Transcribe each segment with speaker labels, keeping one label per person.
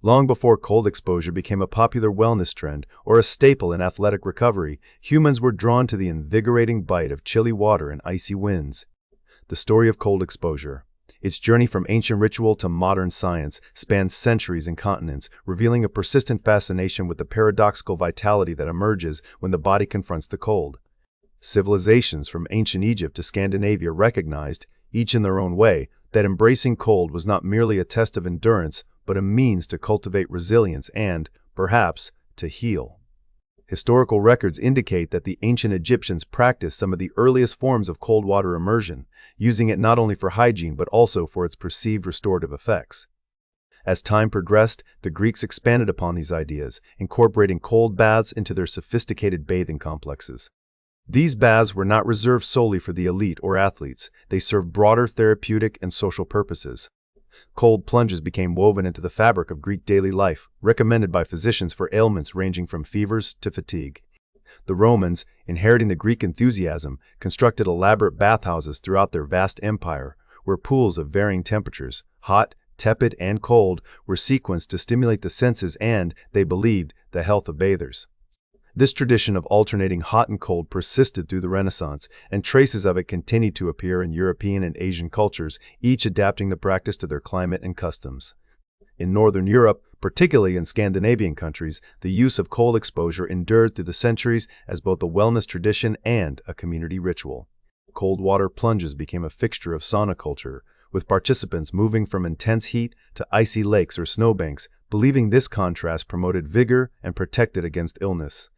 Speaker 1: Long before cold exposure became a popular wellness trend or a staple in athletic recovery, humans were drawn to the invigorating bite of chilly water and icy winds. The story of cold exposure. Its journey from ancient ritual to modern science spans centuries and continents, revealing a persistent fascination with the paradoxical vitality that emerges when the body confronts the cold. Civilizations from ancient Egypt to Scandinavia recognized, each in their own way, that embracing cold was not merely a test of endurance, but a means to cultivate resilience and, perhaps, to heal. Historical records indicate that the ancient Egyptians practiced some of the earliest forms of cold water immersion, using it not only for hygiene but also for its perceived restorative effects. As time progressed, the Greeks expanded upon these ideas, incorporating cold baths into their sophisticated bathing complexes. These baths were not reserved solely for the elite or athletes. They served broader therapeutic and social purposes. Cold plunges became woven into the fabric of Greek daily life, recommended by physicians for ailments ranging from fevers to fatigue. The Romans, inheriting the Greek enthusiasm, constructed elaborate bathhouses throughout their vast empire, where pools of varying temperatures, hot, tepid, and cold, were sequenced to stimulate the senses and, they believed, the health of bathers. This tradition of alternating hot and cold persisted through the Renaissance, and traces of it continue to appear in European and Asian cultures, each adapting the practice to their climate and customs. In Northern Europe, particularly in Scandinavian countries, the use of cold exposure endured through the centuries as both a wellness tradition and a community ritual. Cold water plunges became a fixture of sauna culture, with participants moving from intense heat to icy lakes or snowbanks, believing this contrast promoted vigor and protected against illness.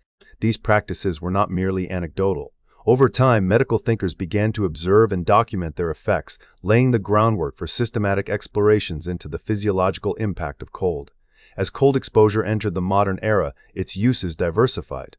Speaker 1: These practices were not merely anecdotal. Over time, medical thinkers began to observe and document their effects, laying the groundwork for systematic explorations into the physiological impact of cold. As cold exposure entered the modern era, its uses diversified.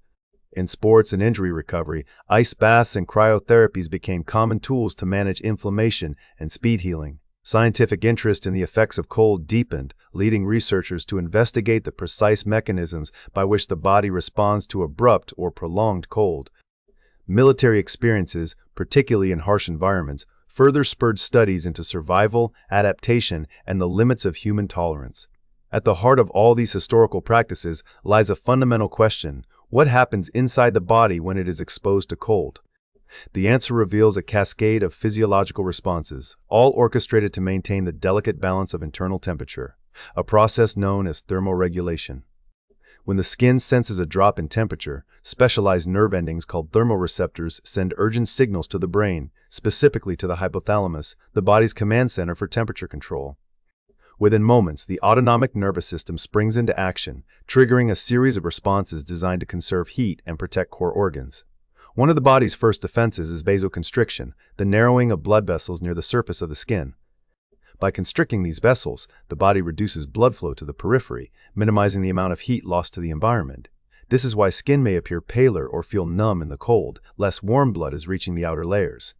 Speaker 1: In sports and injury recovery, ice baths and cryotherapies became common tools to manage inflammation and speed healing. Scientific interest in the effects of cold deepened, leading researchers to investigate the precise mechanisms by which the body responds to abrupt or prolonged cold. Military experiences, particularly in harsh environments, further spurred studies into survival, adaptation, and the limits of human tolerance. At the heart of all these historical practices lies a fundamental question: what happens inside the body when it is exposed to cold? The answer reveals a cascade of physiological responses, all orchestrated to maintain the delicate balance of internal temperature, a process known as thermoregulation. When the skin senses a drop in temperature, specialized nerve endings called thermoreceptors send urgent signals to the brain, specifically to the hypothalamus, the body's command center for temperature control. Within moments, the autonomic nervous system springs into action, triggering a series of responses designed to conserve heat and protect core organs. One of the body's first defenses is vasoconstriction, the narrowing of blood vessels near the surface of the skin. By constricting these vessels, the body reduces blood flow to the periphery, minimizing the amount of heat lost to the environment. This is why skin may appear paler or feel numb in the cold, less warm blood is reaching the outer layers.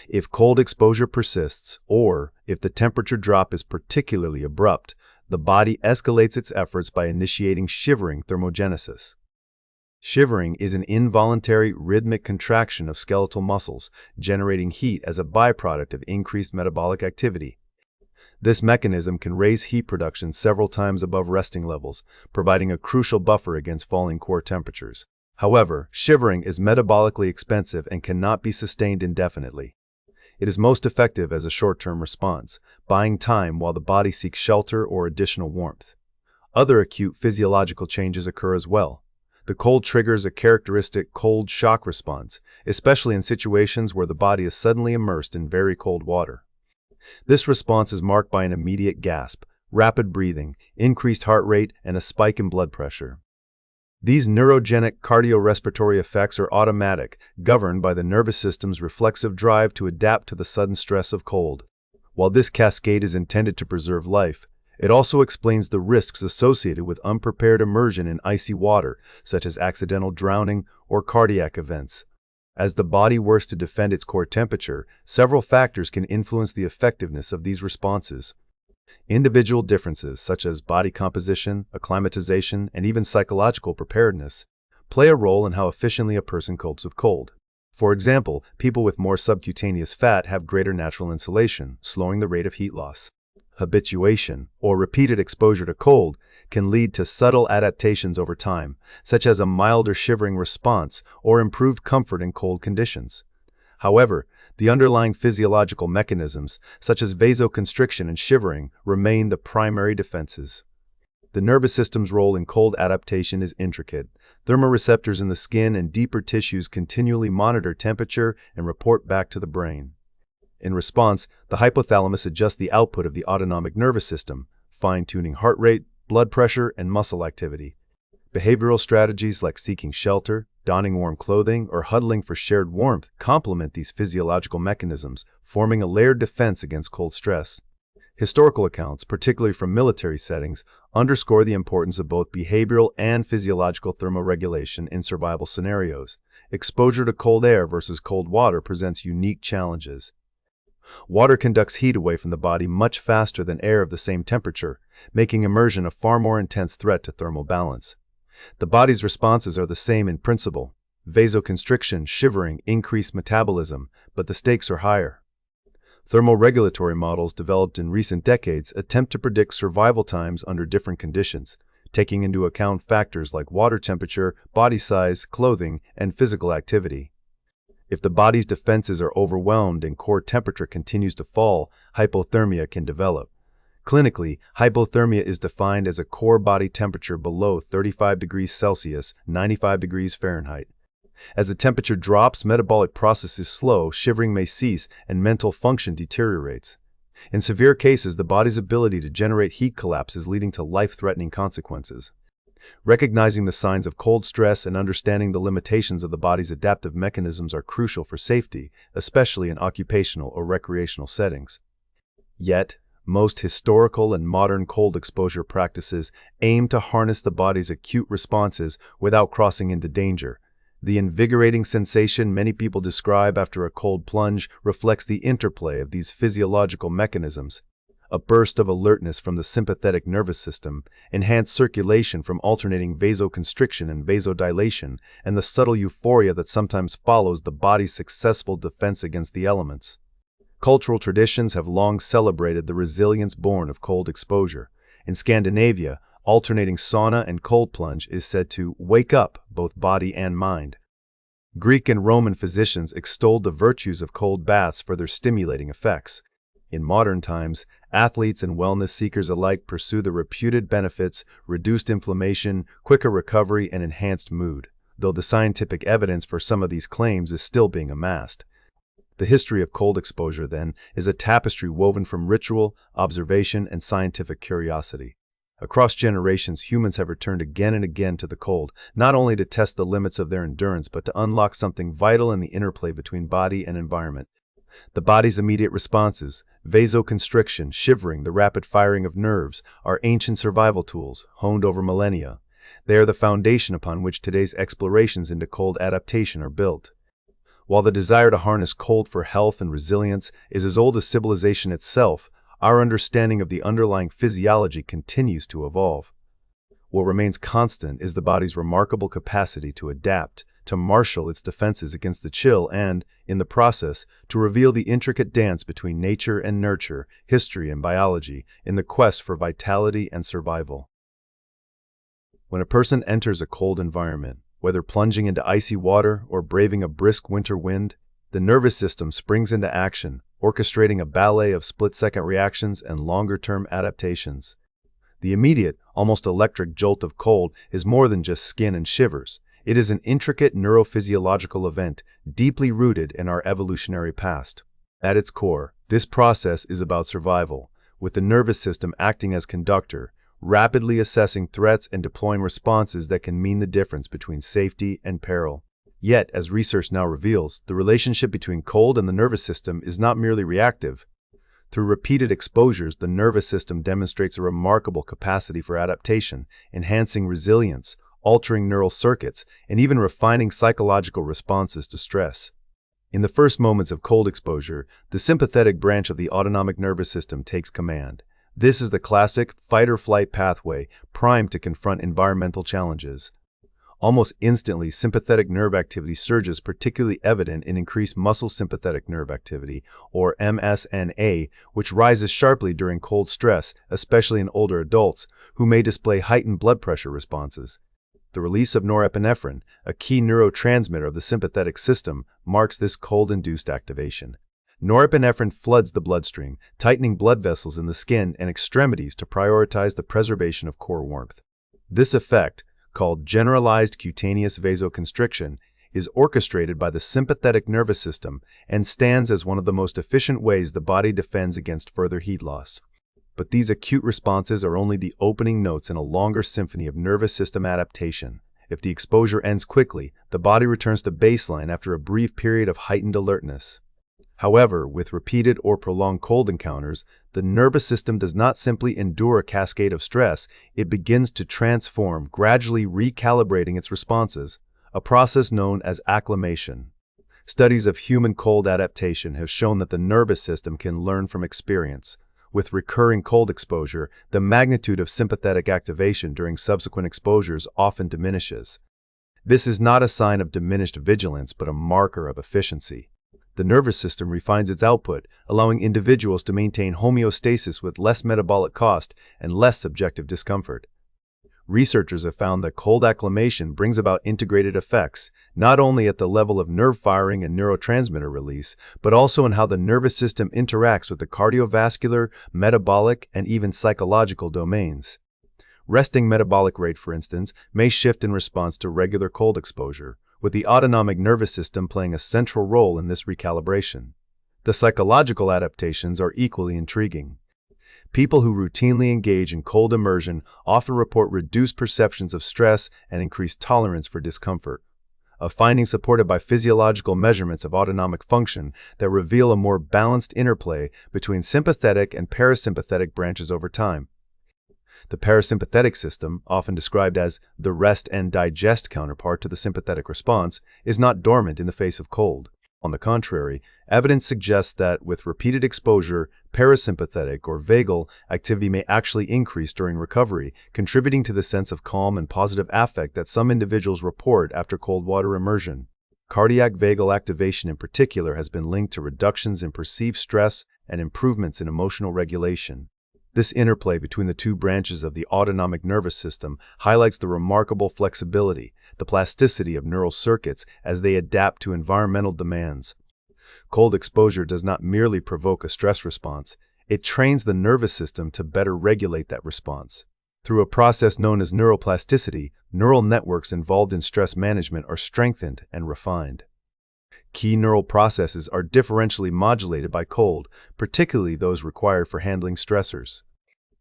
Speaker 1: If cold exposure persists, or if the temperature drop is particularly abrupt, the body escalates its efforts by initiating shivering thermogenesis. Shivering is an involuntary, rhythmic contraction of skeletal muscles, generating heat as a byproduct of increased metabolic activity. This mechanism can raise heat production several times above resting levels, providing a crucial buffer against falling core temperatures. However, shivering is metabolically expensive and cannot be sustained indefinitely. It is most effective as a short-term response, buying time while the body seeks shelter or additional warmth. Other acute physiological changes occur as well. The cold triggers a characteristic cold shock response, especially in situations where the body is suddenly immersed in very cold water. This response is marked by an immediate gasp, rapid breathing, increased heart rate, and a spike in blood pressure. These neurogenic cardiorespiratory effects are automatic, governed by the nervous system's reflexive drive to adapt to the sudden stress of cold. While this cascade is intended to preserve life, it also explains the risks associated with unprepared immersion in icy water, such as accidental drowning or cardiac events. As the body works to defend its core temperature, several factors can influence the effectiveness of these responses. Individual differences, such as body composition, acclimatization, and even psychological preparedness, play a role in how efficiently a person copes with cold. For example, people with more subcutaneous fat have greater natural insulation, slowing the rate of heat loss. Habituation, or repeated exposure to cold, can lead to subtle adaptations over time, such as a milder shivering response or improved comfort in cold conditions. However, the underlying physiological mechanisms, such as vasoconstriction and shivering, remain the primary defenses. The nervous system's role in cold adaptation is intricate. Thermoreceptors in the skin and deeper tissues continually monitor temperature and report back to the brain. In response, the hypothalamus adjusts the output of the autonomic nervous system, fine-tuning heart rate, blood pressure, and muscle activity. Behavioral strategies like seeking shelter, donning warm clothing, or huddling for shared warmth complement these physiological mechanisms, forming a layered defense against cold stress. Historical accounts, particularly from military settings, underscore the importance of both behavioral and physiological thermoregulation in survival scenarios. Exposure to cold air versus cold water presents unique challenges. Water conducts heat away from the body much faster than air of the same temperature, making immersion a far more intense threat to thermal balance. The body's responses are the same in principle. Vasoconstriction, shivering, increase metabolism, but the stakes are higher. Thermoregulatory models developed in recent decades attempt to predict survival times under different conditions, taking into account factors like water temperature, body size, clothing, and physical activity. If the body's defenses are overwhelmed and core temperature continues to fall, hypothermia can develop. Clinically, hypothermia is defined as a core body temperature below 35 degrees Celsius, 95 degrees Fahrenheit. As the temperature drops, metabolic processes slow, shivering may cease, and mental function deteriorates. In severe cases, the body's ability to generate heat collapses, leading to life-threatening consequences. Recognizing the signs of cold stress and understanding the limitations of the body's adaptive mechanisms are crucial for safety, especially in occupational or recreational settings. Yet, most historical and modern cold exposure practices aim to harness the body's acute responses without crossing into danger. The invigorating sensation many people describe after a cold plunge reflects the interplay of these physiological mechanisms. A burst of alertness from the sympathetic nervous system, enhanced circulation from alternating vasoconstriction and vasodilation, and the subtle euphoria that sometimes follows the body's successful defense against the elements. Cultural traditions have long celebrated the resilience born of cold exposure. In Scandinavia, alternating sauna and cold plunge is said to wake up both body and mind. Greek and Roman physicians extolled the virtues of cold baths for their stimulating effects. In modern times, athletes and wellness seekers alike pursue the reputed benefits: reduced inflammation, quicker recovery, and enhanced mood, though the scientific evidence for some of these claims is still being amassed. The history of cold exposure, then, is a tapestry woven from ritual, observation, and scientific curiosity. Across generations, humans have returned again and again to the cold, not only to test the limits of their endurance, but to unlock something vital in the interplay between body and environment. The body's immediate responses, vasoconstriction, shivering, the rapid firing of nerves, are ancient survival tools, honed over millennia. They are the foundation upon which today's explorations into cold adaptation are built. While the desire to harness cold for health and resilience is as old as civilization itself, our understanding of the underlying physiology continues to evolve. What remains constant is the body's remarkable capacity to adapt, to marshal its defenses against the chill, and, in the process, to reveal the intricate dance between nature and nurture, history and biology, in the quest for vitality and survival. When a person enters a cold environment, whether plunging into icy water or braving a brisk winter wind, the nervous system springs into action, orchestrating a ballet of split-second reactions and longer-term adaptations. The immediate, almost electric jolt of cold is more than just skin and shivers. It is an intricate neurophysiological event, deeply rooted in our evolutionary past. At its core, this process is about survival, with the nervous system acting as conductor, rapidly assessing threats and deploying responses that can mean the difference between safety and peril. Yet, as research now reveals, the relationship between cold and the nervous system is not merely reactive. Through repeated exposures, the nervous system demonstrates a remarkable capacity for adaptation, enhancing resilience, altering neural circuits, and even refining psychological responses to stress. In the first moments of cold exposure, the sympathetic branch of the autonomic nervous system takes command. This is the classic fight-or-flight pathway, primed to confront environmental challenges. Almost instantly, sympathetic nerve activity surges, particularly evident in increased muscle sympathetic nerve activity, or MSNA, which rises sharply during cold stress, especially in older adults, who may display heightened blood pressure responses. The release of norepinephrine, a key neurotransmitter of the sympathetic system, marks this cold-induced activation. Norepinephrine floods the bloodstream, tightening blood vessels in the skin and extremities to prioritize the preservation of core warmth. This effect, called generalized cutaneous vasoconstriction, is orchestrated by the sympathetic nervous system and stands as one of the most efficient ways the body defends against further heat loss. But these acute responses are only the opening notes in a longer symphony of nervous system adaptation. If the exposure ends quickly, the body returns to baseline after a brief period of heightened alertness. However, with repeated or prolonged cold encounters, the nervous system does not simply endure a cascade of stress, it begins to transform, gradually recalibrating its responses, a process known as acclimation. Studies of human cold adaptation have shown that the nervous system can learn from experience. With recurring cold exposure, the magnitude of sympathetic activation during subsequent exposures often diminishes. This is not a sign of diminished vigilance, but a marker of efficiency. The nervous system refines its output, allowing individuals to maintain homeostasis with less metabolic cost and less subjective discomfort. Researchers have found that cold acclimation brings about integrated effects, not only at the level of nerve firing and neurotransmitter release, but also in how the nervous system interacts with the cardiovascular, metabolic, and even psychological domains. Resting metabolic rate, for instance, may shift in response to regular cold exposure, with the autonomic nervous system playing a central role in this recalibration. The psychological adaptations are equally intriguing. People who routinely engage in cold immersion often report reduced perceptions of stress and increased tolerance for discomfort, a finding supported by physiological measurements of autonomic function that reveal a more balanced interplay between sympathetic and parasympathetic branches over time. The parasympathetic system, often described as the rest and digest counterpart to the sympathetic response, is not dormant in the face of cold. On the contrary, evidence suggests that with repeated exposure, parasympathetic or vagal activity may actually increase during recovery, contributing to the sense of calm and positive affect that some individuals report after cold water immersion. Cardiac vagal activation in particular has been linked to reductions in perceived stress and improvements in emotional regulation. This interplay between the two branches of the autonomic nervous system highlights the remarkable flexibility, the plasticity of neural circuits as they adapt to environmental demands. Cold exposure does not merely provoke a stress response, it trains the nervous system to better regulate that response. Through a process known as neuroplasticity, neural networks involved in stress management are strengthened and refined. Key neural processes are differentially modulated by cold, particularly those required for handling stressors.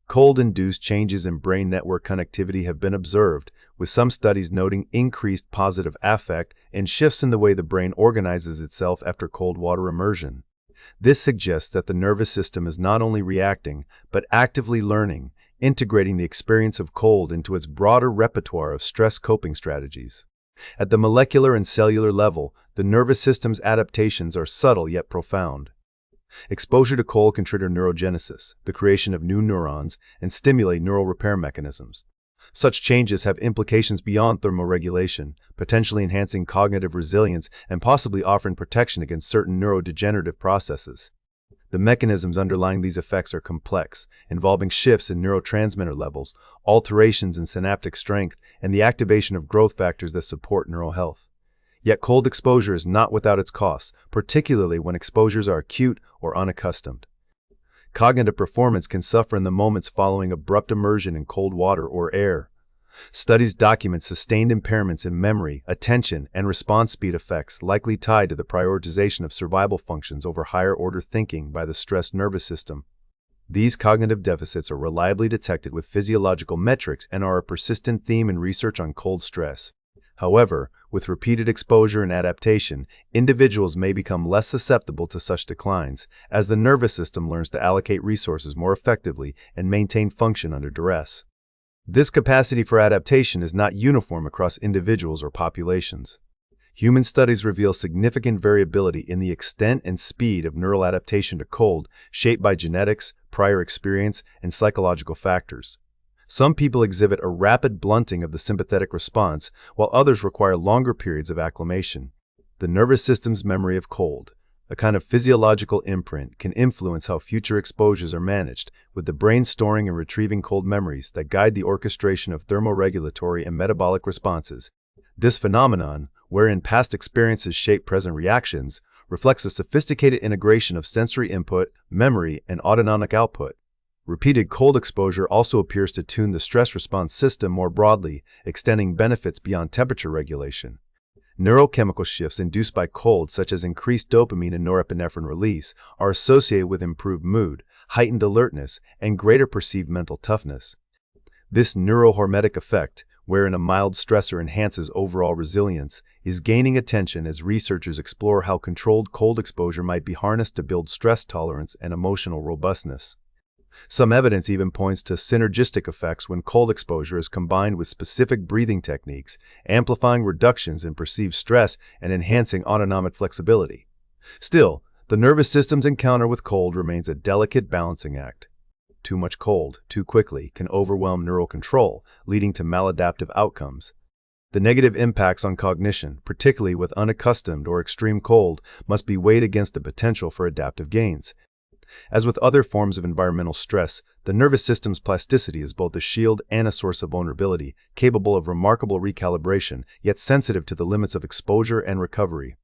Speaker 1: Cold-induced changes in brain network connectivity have been observed, with some studies noting increased positive affect and shifts in the way the brain organizes itself after cold water immersion. This suggests that the nervous system is not only reacting, but actively learning, integrating the experience of cold into its broader repertoire of stress coping strategies. At the molecular and cellular level, the nervous system's adaptations are subtle yet profound. Exposure to cold can trigger neurogenesis, the creation of new neurons, and stimulate neural repair mechanisms. Such changes have implications beyond thermoregulation, potentially enhancing cognitive resilience and possibly offering protection against certain neurodegenerative processes. The mechanisms underlying these effects are complex, involving shifts in neurotransmitter levels, alterations in synaptic strength, and the activation of growth factors that support neural health. Yet cold exposure is not without its costs, particularly when exposures are acute or unaccustomed. Cognitive performance can suffer in the moments following abrupt immersion in cold water or air. Studies document sustained impairments in memory, attention, and response speed effects likely tied to the prioritization of survival functions over higher-order thinking by the stressed nervous system. These cognitive deficits are reliably detected with physiological metrics and are a persistent theme in research on cold stress. However, with repeated exposure and adaptation, individuals may become less susceptible to such declines, as the nervous system learns to allocate resources more effectively and maintain function under duress. This capacity for adaptation is not uniform across individuals or populations. Human studies reveal significant variability in the extent and speed of neural adaptation to cold, shaped by genetics, prior experience, and psychological factors. Some people exhibit a rapid blunting of the sympathetic response, while others require longer periods of acclimation. The nervous system's memory of cold, a kind of physiological imprint, can influence how future exposures are managed, with the brain storing and retrieving cold memories that guide the orchestration of thermoregulatory and metabolic responses. This phenomenon, wherein past experiences shape present reactions, reflects a sophisticated integration of sensory input, memory, and autonomic output. Repeated cold exposure also appears to tune the stress response system more broadly, extending benefits beyond temperature regulation. Neurochemical shifts induced by cold, such as increased dopamine and norepinephrine release, are associated with improved mood, heightened alertness, and greater perceived mental toughness. This neurohormetic effect, wherein a mild stressor enhances overall resilience, is gaining attention as researchers explore how controlled cold exposure might be harnessed to build stress tolerance and emotional robustness. Some evidence even points to synergistic effects when cold exposure is combined with specific breathing techniques, amplifying reductions in perceived stress and enhancing autonomic flexibility. Still, the nervous system's encounter with cold remains a delicate balancing act. Too much cold, too quickly, can overwhelm neural control, leading to maladaptive outcomes. The negative impacts on cognition, particularly with unaccustomed or extreme cold, must be weighed against the potential for adaptive gains. As with other forms of environmental stress, the nervous system's plasticity is both a shield and a source of vulnerability, capable of remarkable recalibration, yet sensitive to the limits of exposure and recovery.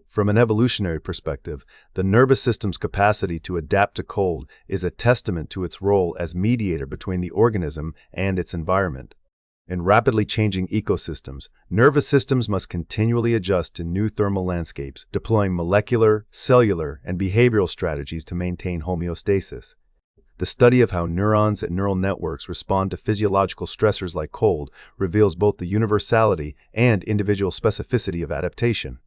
Speaker 1: From an evolutionary perspective, the nervous system's capacity to adapt to cold is a testament to its role as mediator between the organism and its environment. In rapidly changing ecosystems, nervous systems must continually adjust to new thermal landscapes, deploying molecular, cellular, and behavioral strategies to maintain homeostasis. The study of how neurons and neural networks respond to physiological stressors like cold reveals both the universality and individual specificity of adaptation.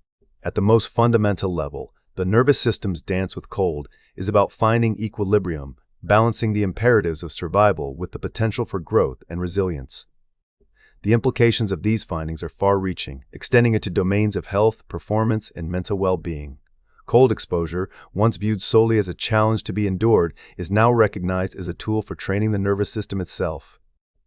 Speaker 1: At the most fundamental level, the nervous system's dance with cold is about finding equilibrium, balancing the imperatives of survival with the potential for growth and resilience. The implications of these findings are far-reaching, extending into domains of health, performance, and mental well-being. Cold exposure, once viewed solely as a challenge to be endured, is now recognized as a tool for training the nervous system itself.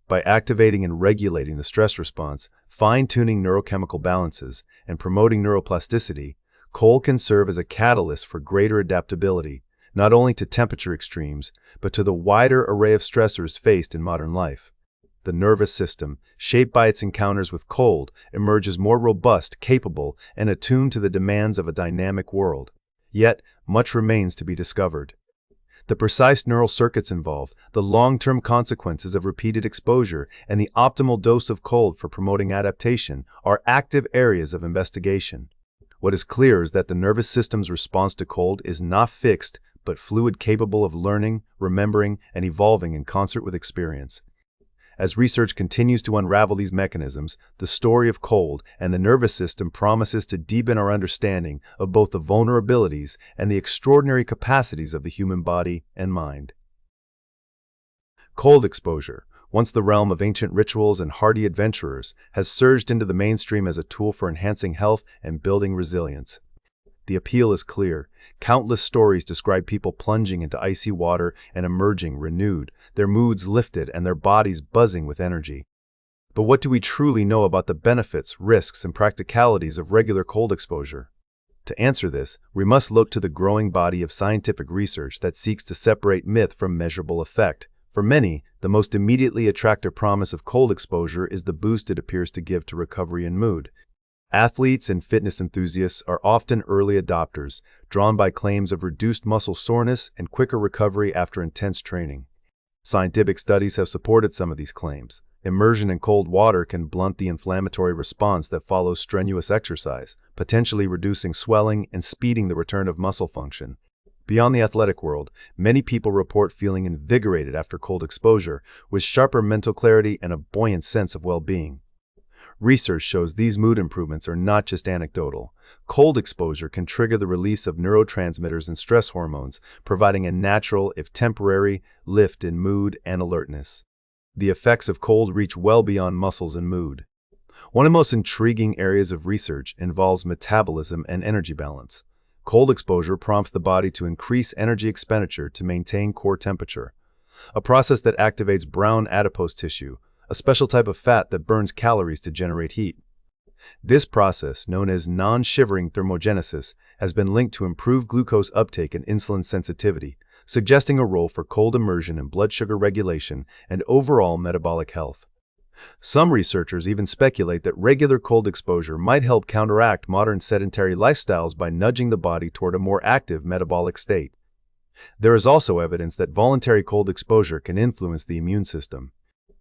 Speaker 1: By activating and regulating the stress response, fine-tuning neurochemical balances, and promoting neuroplasticity, cold can serve as a catalyst for greater adaptability, not only to temperature extremes, but to the wider array of stressors faced in modern life. The nervous system, shaped by its encounters with cold, emerges more robust, capable, and attuned to the demands of a dynamic world. Yet, much remains to be discovered. The precise neural circuits involved, the long-term consequences of repeated exposure, and the optimal dose of cold for promoting adaptation are active areas of investigation. What is clear is that the nervous system's response to cold is not fixed, but fluid, capable of learning, remembering, and evolving in concert with experience. As research continues to unravel these mechanisms, the story of cold and the nervous system promises to deepen our understanding of both the vulnerabilities and the extraordinary capacities of the human body and mind. Cold exposure, once the realm of ancient rituals and hardy adventurers, has surged into the mainstream as a tool for enhancing health and building resilience. The appeal is clear. Countless stories describe people plunging into icy water and emerging renewed, their moods lifted and their bodies buzzing with energy. But what do we truly know about the benefits, risks, and practicalities of regular cold exposure? To answer this, we must look to the growing body of scientific research that seeks to separate myth from measurable effect. For many, the most immediately attractive promise of cold exposure is the boost it appears to give to recovery and mood. Athletes and fitness enthusiasts are often early adopters, drawn by claims of reduced muscle soreness and quicker recovery after intense training. Scientific studies have supported some of these claims. Immersion in cold water can blunt the inflammatory response that follows strenuous exercise, potentially reducing swelling and speeding the return of muscle function. Beyond the athletic world, many people report feeling invigorated after cold exposure, with sharper mental clarity and a buoyant sense of well-being. Research shows these mood improvements are not just anecdotal. Cold exposure can trigger the release of neurotransmitters and stress hormones, providing a natural, if temporary, lift in mood and alertness. The effects of cold reach well beyond muscles and mood. One of the most intriguing areas of research involves metabolism and energy balance. Cold exposure prompts the body to increase energy expenditure to maintain core temperature. a process that activates brown adipose tissue, a special type of fat that burns calories to generate heat. This process, known as non-shivering thermogenesis, has been linked to improved glucose uptake and insulin sensitivity, suggesting a role for cold immersion in blood sugar regulation and overall metabolic health. Some researchers even speculate that regular cold exposure might help counteract modern sedentary lifestyles by nudging the body toward a more active metabolic state. There is also evidence that voluntary cold exposure can influence the immune system.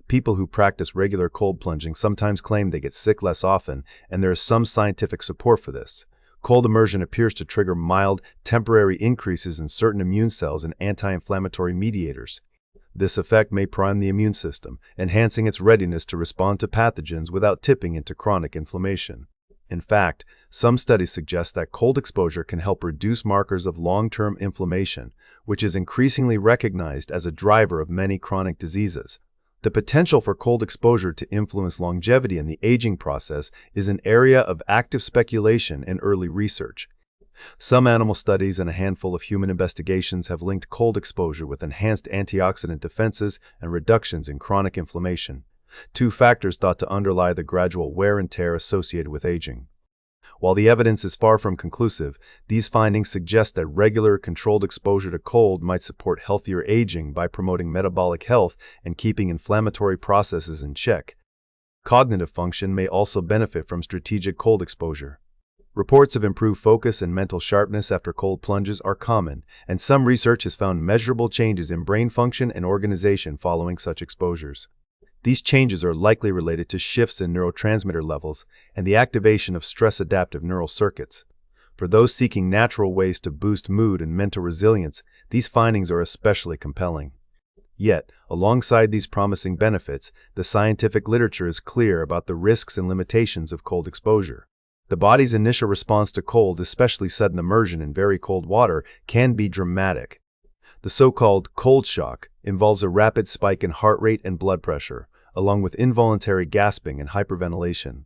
Speaker 1: People who practice regular cold plunging sometimes claim they get sick less often, and there is some scientific support for this. Cold immersion appears to trigger mild, temporary increases in certain immune cells and anti-inflammatory mediators. This effect may prime the immune system, enhancing its readiness to respond to pathogens without tipping into chronic inflammation. In fact, some studies suggest that cold exposure can help reduce markers of long-term inflammation, which is increasingly recognized as a driver of many chronic diseases. The potential for cold exposure to influence longevity in the aging process is an area of active speculation and early research. Some animal studies and a handful of human investigations have linked cold exposure with enhanced antioxidant defenses and reductions in chronic inflammation, two factors thought to underlie the gradual wear and tear associated with aging. While the evidence is far from conclusive, these findings suggest that regular, controlled exposure to cold might support healthier aging by promoting metabolic health and keeping inflammatory processes in check. Cognitive function may also benefit from strategic cold exposure. Reports of improved focus and mental sharpness after cold plunges are common, and some research has found measurable changes in brain function and organization following such exposures. These changes are likely related to shifts in neurotransmitter levels and the activation of stress-adaptive neural circuits. For those seeking natural ways to boost mood and mental resilience, these findings are especially compelling. Yet, alongside these promising benefits, the scientific literature is clear about the risks and limitations of cold exposure. The body's initial response to cold, especially sudden immersion in very cold water, can be dramatic. The so-called cold shock involves a rapid spike in heart rate and blood pressure, along with involuntary gasping and hyperventilation.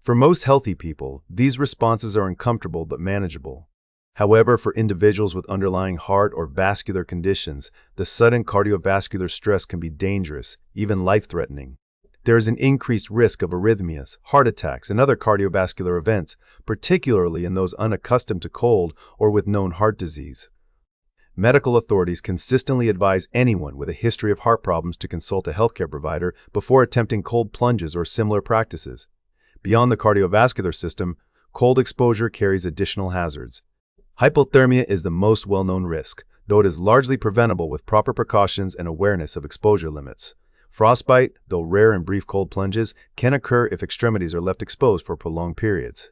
Speaker 1: For most healthy people, these responses are uncomfortable but manageable. However, for individuals with underlying heart or vascular conditions, the sudden cardiovascular stress can be dangerous, even life-threatening. There is an increased risk of arrhythmias, heart attacks, and other cardiovascular events, particularly in those unaccustomed to cold or with known heart disease. Medical authorities consistently advise anyone with a history of heart problems to consult a healthcare provider before attempting cold plunges or similar practices. Beyond the cardiovascular system, cold exposure carries additional hazards. Hypothermia is the most well-known risk, though it is largely preventable with proper precautions and awareness of exposure limits. Frostbite, though rare in brief cold plunges, can occur if extremities are left exposed for prolonged periods.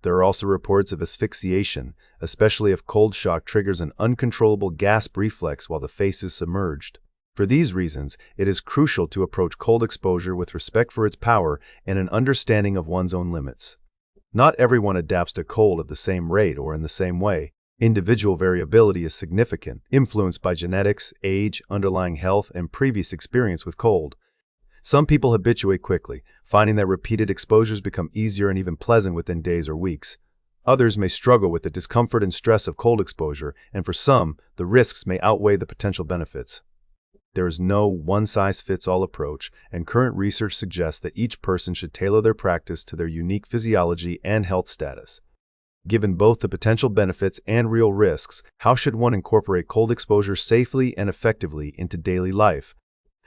Speaker 1: There are also reports of asphyxiation, especially if cold shock triggers an uncontrollable gasp reflex while the face is submerged. For these reasons, it is crucial to approach cold exposure with respect for its power and an understanding of one's own limits. Not everyone adapts to cold at the same rate or in the same way. Individual variability is significant, influenced by genetics, age, underlying health, and previous experience with cold. Some people habituate quickly, finding that repeated exposures become easier and even pleasant within days or weeks. Others may struggle with the discomfort and stress of cold exposure, and for some, the risks may outweigh the potential benefits. There is no one-size-fits-all approach, and current research suggests that each person should tailor their practice to their unique physiology and health status. Given both the potential benefits and real risks, how should one incorporate cold exposure safely and effectively into daily life?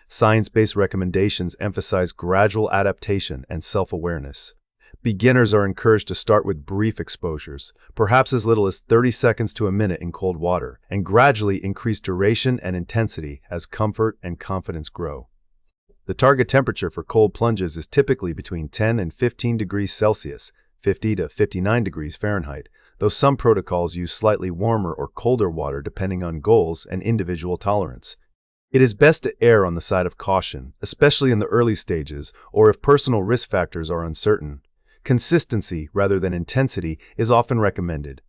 Speaker 1: Science-based recommendations emphasize gradual adaptation and self-awareness. Beginners are encouraged to start with brief exposures, perhaps as little as 30 seconds to a minute in cold water, and gradually increase duration and intensity as comfort and confidence grow. The target temperature for cold plunges is typically between 10 and 15 degrees Celsius, 50 to 59 degrees Fahrenheit, though some protocols use slightly warmer or colder water depending on goals and individual tolerance. It is best to err on the side of caution, especially in the early stages or if personal risk factors are uncertain. Consistency rather than intensity is often recommended.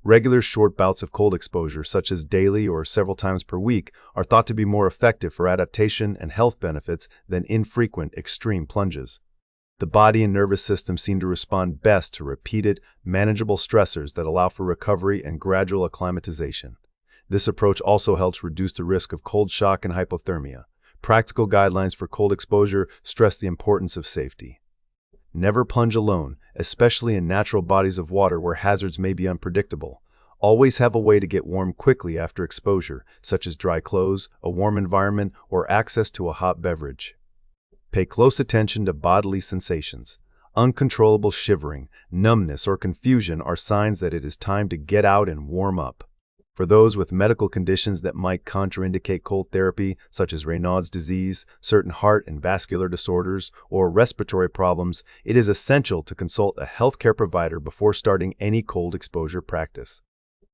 Speaker 1: Regular short bouts of cold exposure, such as daily or several times per week, are thought to be more effective for adaptation and health benefits than infrequent extreme plunges. The body and nervous system seem to respond best to repeated, manageable stressors that allow for recovery and gradual acclimatization. This approach also helps reduce the risk of cold shock and hypothermia. Practical guidelines for cold exposure stress the importance of safety. Never plunge alone, especially in natural bodies of water where hazards may be unpredictable. Always have a way to get warm quickly after exposure, such as dry clothes, a warm environment, or access to a hot beverage. Pay close attention to bodily sensations. Uncontrollable shivering, numbness, or confusion are signs that it is time to get out and warm up. For those with medical conditions that might contraindicate cold therapy, such as Raynaud's disease, certain heart and vascular disorders, or respiratory problems, it is essential to consult a healthcare provider before starting any cold exposure practice.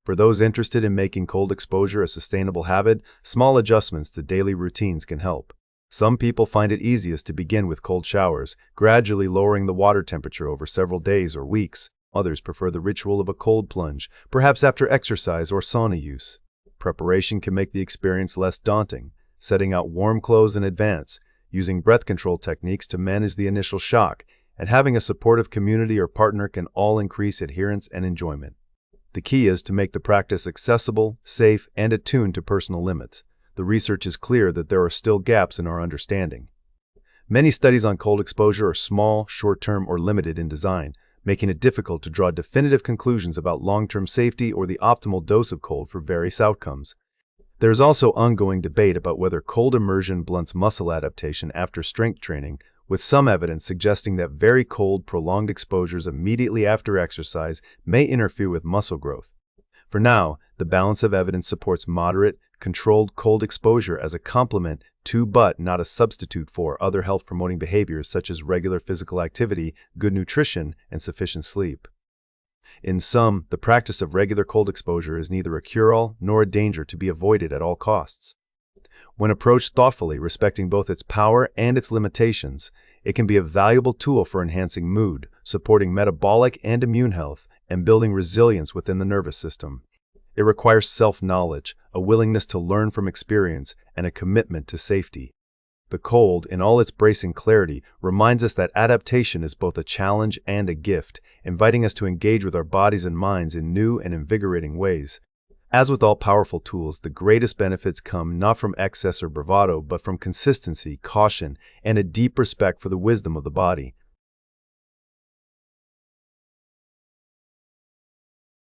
Speaker 1: For those interested in making cold exposure a sustainable habit, small adjustments to daily routines can help. Some people find it easiest to begin with cold showers, gradually lowering the water temperature over several days or weeks. Others prefer the ritual of a cold plunge, perhaps after exercise or sauna use. Preparation can make the experience less daunting. Setting out warm clothes in advance, using breath control techniques to manage the initial shock, and having a supportive community or partner can all increase adherence and enjoyment. The key is to make the practice accessible, safe, and attuned to personal limits. The research is clear that there are still gaps in our understanding. Many studies on cold exposure are small, short-term, or limited in design, making it difficult to draw definitive conclusions about long-term safety or the optimal dose of cold for various outcomes. There is also ongoing debate about whether cold immersion blunts muscle adaptation after strength training, with some evidence suggesting that very cold, prolonged exposures immediately after exercise may interfere with muscle growth. For now, the balance of evidence supports moderate, controlled cold exposure as a complement to but not a substitute for other health-promoting behaviors such as regular physical activity, good nutrition, and sufficient sleep. In sum, the practice of regular cold exposure is neither a cure-all nor a danger to be avoided at all costs. When approached thoughtfully, respecting both its power and its limitations, it can be a valuable tool for enhancing mood, supporting metabolic and immune health, and building resilience within the nervous system. It requires self-knowledge, a willingness to learn from experience, and a commitment to safety. The cold, in all its bracing clarity, reminds us that adaptation is both a challenge and a gift, inviting us to engage with our bodies and minds in new and invigorating ways. As with all powerful tools, the greatest benefits come not from excess or bravado, but from consistency, caution, and a deep respect for the wisdom of the body.